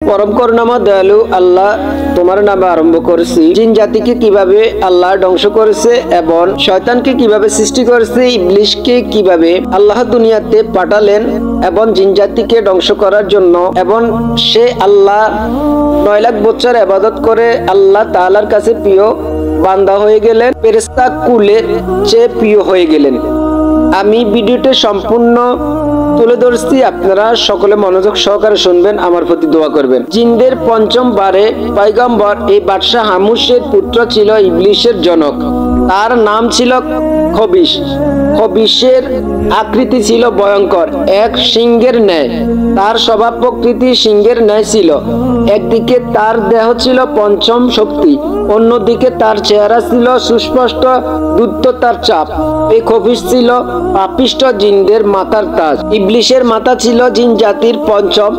পরম করুণাময় দয়ালু আল্লাহ তোমার নামে আরম্ভ করেছি। জিন জাতিকে কিভাবে আল্লাহ ধ্বংস করেছে এবং শয়তানকে কিভাবে সৃষ্টি করেছে, ইবলিশকে কিভাবে আল্লাহ দুনিয়াতে পাঠালেন এবং জিন জাতিকে ধ্বংস করার জন্য, এবং সে আল্লাহ 9 লাখ বছর ইবাদত করে আল্লাহ তাআলার কাছে প্রিয় বান্দা হয়ে গেলেন, ফেরেশতা কুলের চেয়ে প্রিয় হয়ে গেলেন। আমি ভিডিওটি সম্পূর্ণ তুলে ধরছি, আপনারা সকলে মনোযোগ সহকারে শুনবেন, আমার প্রতি দোয়া করবেন। জিনদের পঞ্চম বারে পয়গম্বর এই বাদশাহ হামুশের পুত্র ছিল ইবলিশের জনক। তার নাম ছিল খবিশ। খবিশের আকৃতি ছিল ভয়ঙ্কর, এক সিংহের ন্যায়। তার স্বভাব প্রকৃতি সিংহের ন্যায় ছিল। একদিকে তার দেহ ছিল পঞ্চম শক্তি, অন্যদিকে তার চেহারা ছিল সুস্পষ্ট দুর্বলতার চাপ। এই খবিশ ছিল পাপিষ্ঠ জিনদের মাথার তাজ। ইবলিশের মাথা ছিল জিন জাতির পঞ্চম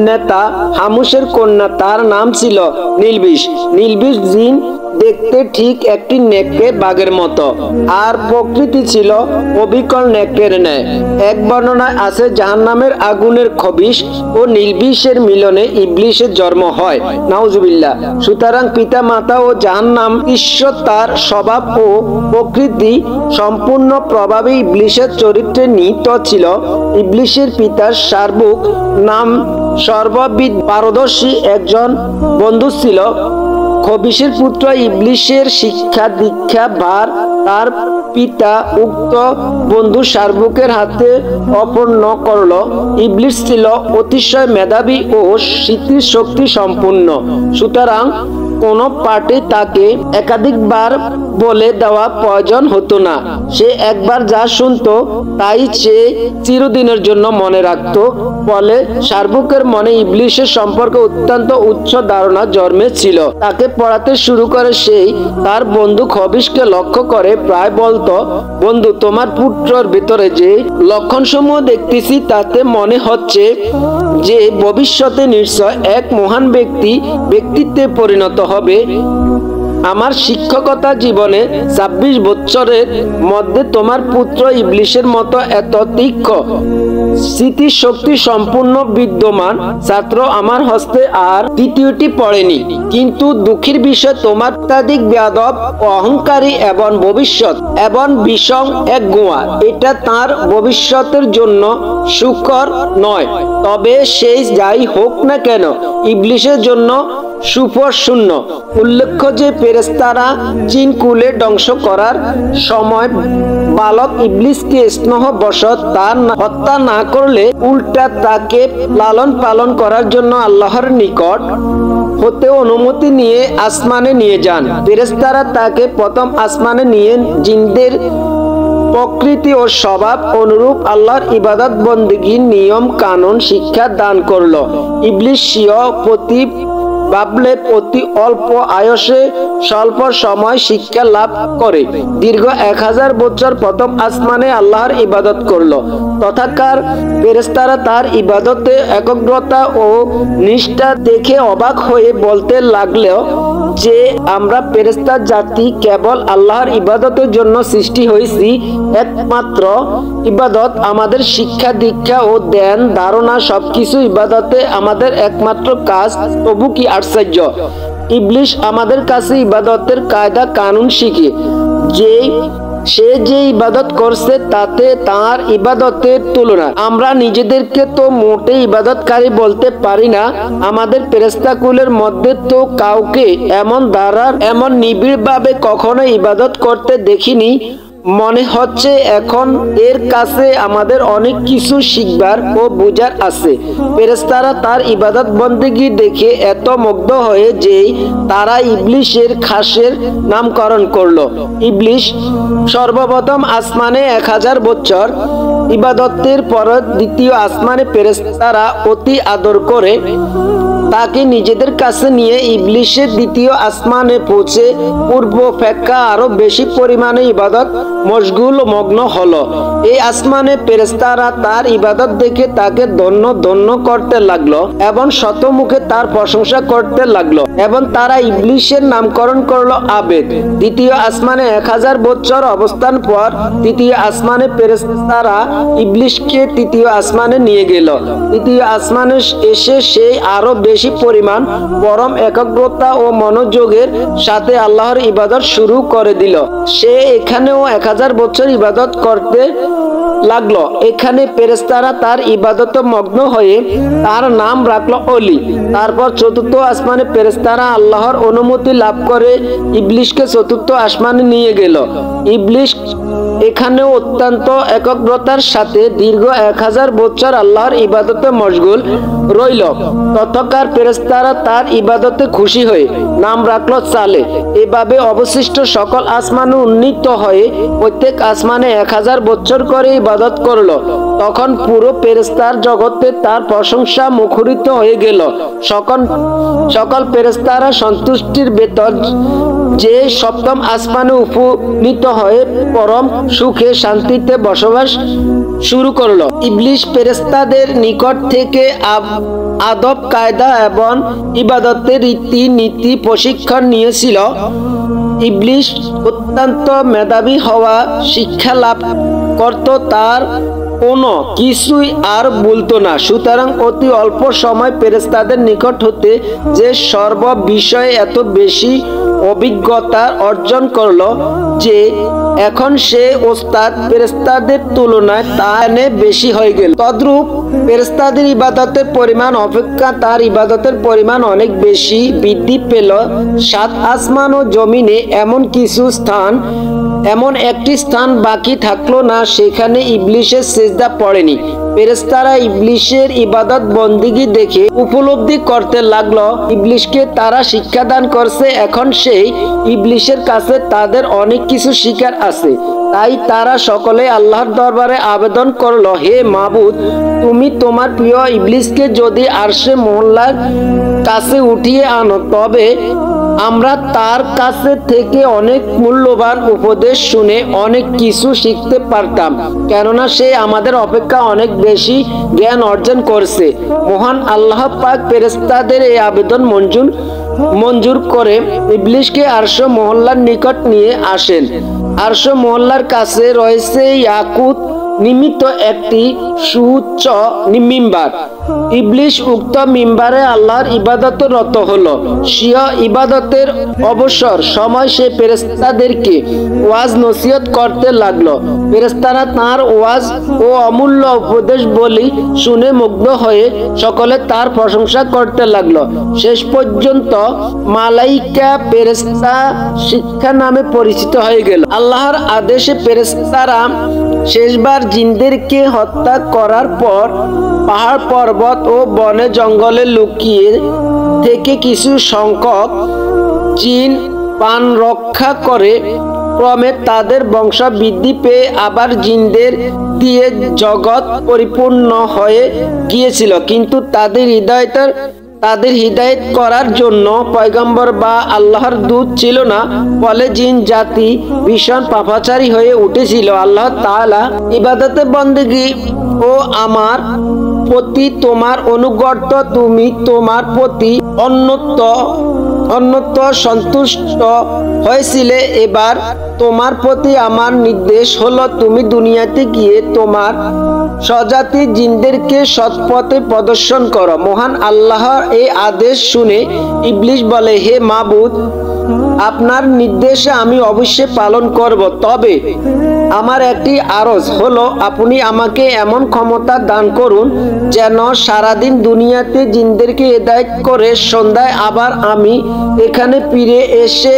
নেতা হামুশের কন্যা, তার নাম ছিল নীলবিষ। নীলবিষ জিন দেখতে ঠিক একটি নেকড়ে বাঘের মতো, আর প্রকৃতি ছিল অবিকল নেকড়ের ন্যায়। এক বর্ণনায় আছে জাহান্নামের আগুনের খবিশ ও নীলবিষের মিলনে ইবলিশের জন্ম হয়, নাউজুবিল্লাহ। সুতরাং পিতা মাতা ও জাহান্নাম ঈশ্বর তার স্বভাব ও প্রকৃতি সম্পূর্ণ প্রভাবে ইবলিশের চরিত্রে নিহিত ছিল। ইবলিশের পিতার শারবুক নাম সর্ববিদ পারদর্শী একজন বন্ধু ছিল। খবিশের পুত্র ইবলিশের শিক্ষা দীক্ষা ভার তার পিতা উক্ত বন্ধু শারবুকের হাতে অর্পণ করল। ইবলিশ ছিল অতিশয় মেধাবী ও স্মৃতি শক্তি সম্পন্ন, সুতরাং কোন পাঠে তাকে একাধিকবার বলে দেওয়া প্রয়োজন হতো না। সে একবার যা শুনতো তাই সে চিরদিনের জন্য মনে রাখত। ফলে শারবুকের মনে ইবলিশের সম্পর্কে অত্যন্ত উচ্চ ধারণা জন্মেছিল। তাকে পড়াতে শুরু করে সেই তার বন্ধু খবিশকে লক্ষ্য করে প্রায় বলতো, বন্ধু, তোমার পুত্রর ভিতরে যে লক্ষণসমূহ দেখতেছি তাতে মনে হচ্ছে যে ভবিষ্যতে নিশ্চয় এক মহান ব্যক্তিত্বে পরিণত হবে। আমার শিক্ষকতা জীবনে 26 বছরের মধ্যে তোমার পুত্র ইবলিশের মতো এত তীক্ষ্ণ স্মৃতি শক্তি সম্পূর্ণ বিদ্যমান ছাত্র আমার হস্তে আর দ্বিতীয়টি পড়েনি। কিন্তু দুঃখের বিষয়, তোমার অত্যাধিক বেয়াদব, অহংকারী এবং ভবিষ্যৎ এবং বিষম এক গোয়া। এটা তার ভবিষ্যতের জন্য সুখকর নয়। তবে সেই যাই হোক না কেন, ইবলিশের জন্য সুফল শূন্য। উল্লেখ্য যে ফেরেশতারা জিন কুলে ধ্বংস করার সময় বালক ইবলিশকে স্নেহবশত তার হত্যা না করলে উল্টা তাকে লালন পালন করার জন্য আল্লাহর নিকট হতে অনুমতি নিয়ে আসমানে নিয়ে যান। ফেরেশতারা তাকে প্রথম আসমানে নিয়ে জিনদের প্রকৃতি ও স্বভাব অনুরূপ আল্লাহর ইবাদত বন্দেগীর নিয়ম কানুন শিক্ষা দান করল। ইবলিশ স্বীয় প্রতি ভাবলে অতি অল্প আয়সে স্বল্প সময় শিক্ষা লাভ করে দীর্ঘ 1000 বছর প্রথম আসমানে আল্লাহর ইবাদত করল। তথাকার ফেরেশতারা তার ইবাদতে একাগ্রতা ও নিষ্ঠা দেখে অবাক হয়ে বলতে লাগলো যে আমরা ফেরেশতা জাতি কেবল আল্লাহর ইবাদতের জন্য সৃষ্টি হয়েছি। একমাত্র ইবাদত আমাদের শিক্ষা দীক্ষা ও ধ্যান ধারণা সবকিছু ইবাদতে আমাদের একমাত্র কাজ। তবু কি আশ্চর্য, ইবলিশ আমাদের কাছে ইবাদতের কায়দা কানুন শিখে সে যে ইবাদত করছে তাতে তার ইবাদতের তুলনা আমরা নিজেদেরকে তো মোটে ইবাদতকারী বলতে পারি না। আমাদের ফেরেশতা কুলের মধ্যে তো কাউকে এমন নিবিড় ভাবে কখনো ইবাদত করতে দেখিনি। মনে হচ্ছে এখন এর কাছে আমাদের অনেক কিছু শিখবার ও বুঝার আছে। ফেরেশতারা তার ইবাদত বন্দেগী দেখে এত মুগ্ধ হয়ে যে তারা ইবলিশের খাসের নামকরণ করলো। ইবলিশ সর্বপ্রথম আসমানে 1000 বছর ইবাদতের পর দ্বিতীয় আসমানে ফেরেশতারা অতি আদর করে তাকে নিজেদের কাছে নিয়ে ইবলিশের দ্বিতীয় আসমানে পৌঁছে পূর্বাপেক্ষা আরো বেশি পরিমাণে ইবাদত মগ্ন হলো। এই আসমানে ফেরেশতারা তার ইবাদত দেখে তাকে ধন্য করতে লাগলো এবং শতমুখে তার প্রশংসা করতে লাগলো এবং তারা ইবলিশের নামকরণ করলো আবেদ। দ্বিতীয় আসমানে 1000 বছর অবস্থান পর তৃতীয় আসমানে ফেরেশতারা ইবলিশকে তৃতীয় আসমানে নিয়ে গেল। তৃতীয় আসমানে এসে সে আরো বেশি বেশি পরিমাণ পরম একাগ্রতা ও মনোযোগের সাথে আল্লাহর ইবাদত শুরু করে দিল। সে এখানেও 1000 বছর ইবাদত করতে লাগলো। এখানে ফেরেশতারা তার ইবাদতে মগ্ন হয়ে তার নাম রাখলো অলি। তারপর চতুর্থ আসমানে ফেরেশতারা আল্লাহর অনুমতি লাভ করে ইবলিশকে চতুর্থ আসমানে নিয়ে গেল। ইবলিশ এখানেও অত্যন্ত একাগ্রতার সাথে দীর্ঘ 1000 বছর আল্লাহর ইবাদতে মশগুল রইল। ততকার ফেরেশতারা তার ইবাদতে খুশি হয়ে নাম রাখলো সালে। এভাবে অবশিষ্ট সকল আসমানে উন্নীত হয়ে প্রত্যেক আসমানে 1000 বছর করে ইবাদত করলো। তখন পুরো ফেরেশতার জগতে তার প্রশংসা মুখরিত হয়ে গেল। সকল ফেরেশতারা সন্তুষ্টির ভেতর যে সপ্তম আসমানে উপনীত হয়ে পরম সুখে শান্তিতে বসবাস শুরু করলো। ইবলিশ ফেরেশতাদের নিকট থেকে আদব কায়দা এবং ইবাদতের রীতি নীতি প্রশিক্ষণ নিয়েছিল। ইবলিশ অত্যন্ত মেধাবী হওয়া শিক্ষা লাভ করত, তার কোনো কিছুই আর বলতো না। সুতরাং অতি অল্প সময় ফেরেশতাদের নিকট হতে যে সর্ব বিষয়ে এত বেশি অভিজ্ঞতা অর্জন করলো যে এখন সে ওস্তাদ ফেরেশতাদের তুলনায় তানে বেশি হয়ে গেল। তদ্রূপ ফেরেশতাদের ইবাদতের পরিমাণ অপেক্ষা তার ইবাদতের পরিমাণ অনেক বেশি বৃদ্ধি পেল। 7 আসমান ও জমিনে এমন একটি স্থান বাকি থাকলো না সেখানে ইবলিশের সিজদা পড়েনি। ফেরেশতারা ইবলিশের ইবাদত বন্দিগি দেখে উপলব্ধি করতে লাগলো ইবলিশকে তারা শিক্ষাদান করছে। এখন সেই ইবলিশের কাছে তাদের অনেক কিছু শিকার আছে। তাই তারা সকলে আল্লাহর দরবারে আবেদন করলো, হে মাবুদ, তুমি তোমার প্রিয় ইবলিশকে যদি আরশে মহল্লার কাছে উঠিয়ে আনো তবে আমরা তার কাছে থেকে অনেক মূল্যবান উপদেশ শুনে অনেক কিছু শিখতে পারতাম, কেননা সে আমাদের অপেক্ষা অনেক বেশি জ্ঞান অর্জন করছে। মহান আল্লাহ পাক ফেরেশতাদের এই আবেদন মঞ্জুর করে ইবলিশকে আরশ মহল্লার নিকট নিয়ে আসেন। আরশ মহল্লার কাছে রয়েছে ইয়াকুত নিমিত্ত একটি সুউচ্চ মিম্বার। ইবলিশ উক্ত মিম্বারে আল্লাহর ইবাদতে রত হলো। স্বীয় ইবাদতের অবসর সময় সে ফেরেশতাদেরকে ওয়াজ নসিহত করতে লাগলো। ফেরেশতারা তার ওয়াজ ও অমূল্য উপদেশ বলি শুনে মুগ্ধ হয়ে সকলে তার প্রশংসা করতে লাগলো। শেষ পর্যন্ত মালাইকা ফেরেশতা শিক্ষা নামে পরিচিত হয়ে গেল। আল্লাহর আদেশে ফেরেশতারা শেষবার জিনদেরকে হত্যা করার পর পাহাড় পর্বত ও বনে জঙ্গলে লুকিয়ে থেকে কিছু সংখ্যক জিন প্রাণ রক্ষা করে। ক্রমে তাদের বংশ বৃদ্ধি পেয়ে আবার জিনদের দিয়ে জগৎ পরিপূর্ণ হয়ে গিয়েছিল, কিন্তু তাদের হিদায়াত করার জন্য পয়গম্বর বা আল্লাহর দূত ছিল না। ফলে জিন জাতি ভীষণ পাপাচারী হয়ে উঠেছিল। আল্লাহ তাআলা ইবাদতে বন্দেগী ও আমার প্রতি তোমার অনুগত, তুমি তোমার প্রতি অন্যত্র সন্তুষ্ট হয়েছিলে। এবার তোমার প্রতি আমার নির্দেশ হলো তুমি দুনিয়াতে গিয়ে তোমার স্বজাতি জিনদেরকে সৎপথে প্রদর্শন করো। মহান আল্লাহর এই আদেশ শুনে ইবলিশ বলে, হে মাবুদ, আপনার নির্দেশে আমি অবশ্যই পালন করব, তবে আমার একটি আরজ হলো আপনি আমাকে এমন ক্ষমতা দান করুন যেন সারাদিন দুনিয়াতে জিনদেরকে হেদায়েত করে সন্ধ্যায় আবার আমি এখানে ফিরে এসে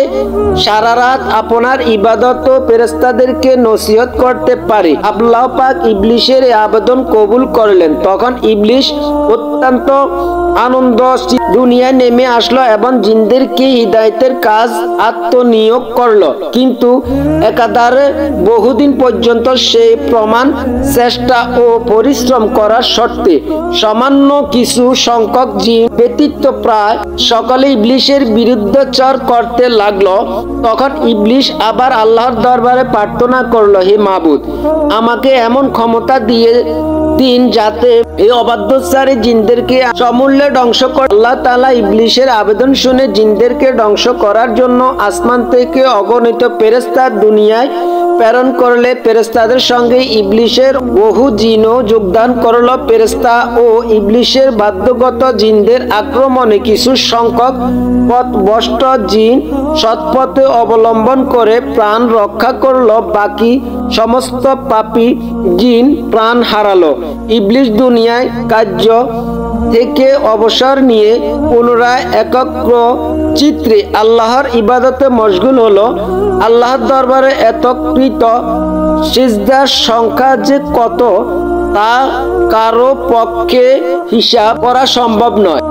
সারা রাত আপনার ইবাদত ও ফেরেশতাদেরকে নসিহত করতে পারি। আল্লাহ পাক ইবলিশের এই আবেদন কবুল করলেন। তখন ইবলিশ অত্যন্ত আনন্দ দুনিয়ায় নেমে আসলো এবং জিনদেরকে হিদায়াতের কাজ আত্মনিয়োগ করলো। কিন্তু একাধারে বহুদিন পর্যন্ত সেই প্রমাণ চেষ্টা ও পরিশ্রম করার শর্তে সামান্য কিছু সংখ্যক জিন ব্যতীত প্রায় সকলে ইবলিশের বিরুদ্ধাচরণ করতে লাগলো। তখন ইবলিশ আবার আল্লাহর দরবারে প্রার্থনা করলো, হে মাবুদ, আমাকে এমন ক্ষমতা দিয়ে দিন যাতে এই অবাধ্যচারী জিনদেরকে সমূলে ধ্বংস করে। আল্লাহ তাআলা ইবলিশের আবেদন শুনে জিনদেরকে ধ্বংস করার জন্য আসমান থেকে অগণিত ফেরেশতা দুনিয়ায় প্রেরণ করলে ফেরেশতাদের সঙ্গে ইবলিশের বহু জিনও যোগদান করল। ফেরেশতা ও ইবলিশের বাধ্যগত জিনদের আক্রমণে কিছু সংখ্যক পথভ্রষ্ট জিন সৎপথে অবলম্বন করে প্রাণ রক্ষা করল। বাকি সমস্ত পাপী জিন প্রাণ হারালো। ইবলিশ দুনিয়ায় কার্য থেকে অবসর নিয়ে পুনরায় একগ্র চিত্রে আল্লাহর ইবাদতে মশগুল হলো। আল্লাহর দরবারে এত কৃত সিজদার সংখ্যা যে কত তা কারো পক্ষে হিসাব করা সম্ভব নয়।